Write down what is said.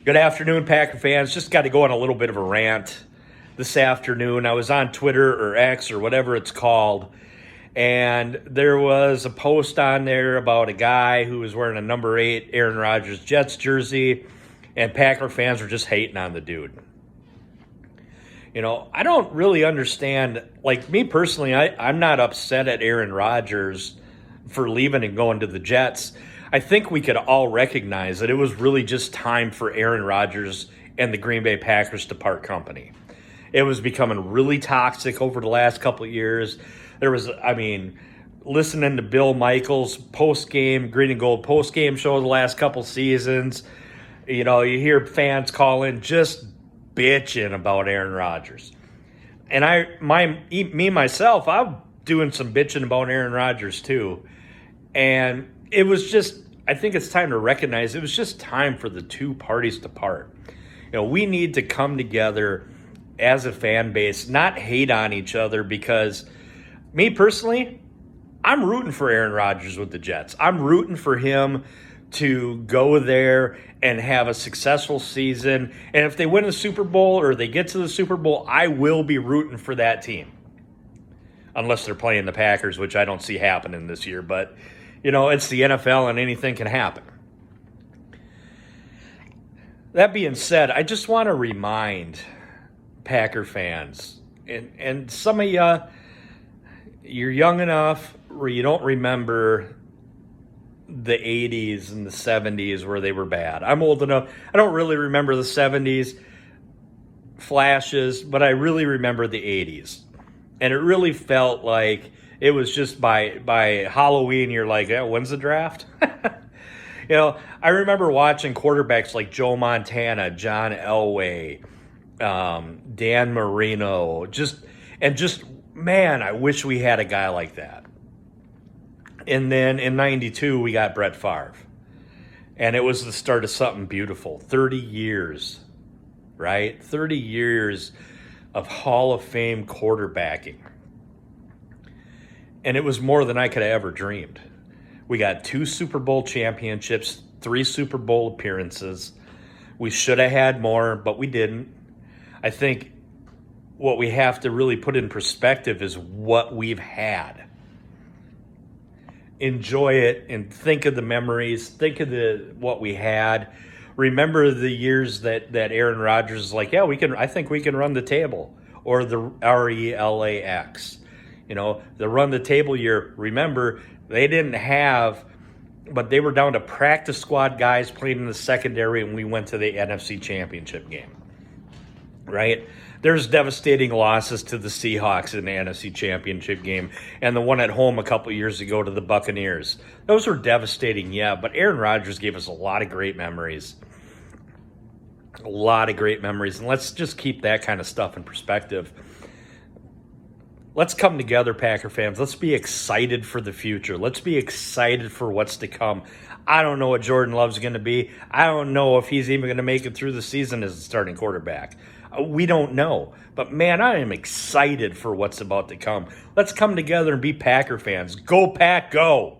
Good afternoon, Packer fans. Just got to go on a little bit of a rant this afternoon. I was on Twitter or X or whatever it's called, and there was a post on there about a guy who was wearing a number 8 Aaron Rodgers Jets jersey, and Packer fans were just hating on the dude. You know, I don't really understand. Like, me personally, I'm not upset at Aaron Rodgers for leaving and going to the Jets. I think we could all recognize that it was really just time for Aaron Rodgers and the Green Bay Packers to part company. It was becoming really toxic over the last couple of years. There was, listening to Bill Michaels' post-game, Green and Gold post-game show the last couple seasons, you know, you hear fans calling just bitching about Aaron Rodgers. And myself, I'm doing some bitching about Aaron Rodgers too. And it was just, I think it's time to recognize it was just time for the two parties to part. You know, we need to come together as a fan base, not hate on each other, because me personally, I'm rooting for Aaron Rodgers with the Jets. I'm rooting for him to go there and have a successful season. And if they win the Super Bowl or they get to the Super Bowl, I will be rooting for that team. Unless they're playing the Packers, which I don't see happening this year. But, you know, it's the NFL and anything can happen. That being said, I just want to remind Packer fans, and some of you, you're young enough where you don't remember the 80s and the 70s where they were bad. I'm old enough. I don't really remember the 70s flashes, but I really remember the 80s. And it really felt like it was just by Halloween, you're like, yeah, when's the draft? You know, I remember watching quarterbacks like Joe Montana, John Elway, Dan Marino, man, I wish we had a guy like that. And then in 92, we got Brett Favre. And it was the start of something beautiful. 30 years, right? 30 years of Hall of Fame quarterbacking. And it was more than I could have ever dreamed. We got 2 Super Bowl championships, 3 Super Bowl appearances. We should have had more, but we didn't. I think what we have to really put in perspective is what we've had. Enjoy it and think of the memories. Think of what we had. Remember the years that Aaron Rodgers is like, yeah, I think we can run the table, or the RELAX. You know, the run the table year. Remember, they didn't have, but they were down to practice squad guys playing in the secondary, and we went to the NFC Championship game. Right? There's devastating losses to the Seahawks in the NFC Championship game, and the one at home a couple years ago to the Buccaneers. Those were devastating, yeah, but Aaron Rodgers gave us a lot of great memories. A lot of great memories, and let's just keep that kind of stuff in perspective. Let's come together, Packer fans. Let's be excited for the future. Let's be excited for what's to come. I don't know what Jordan Love's going to be. I don't know if he's even going to make it through the season as a starting quarterback. We don't know. But, man, I am excited for what's about to come. Let's come together and be Packer fans. Go, Pack, go!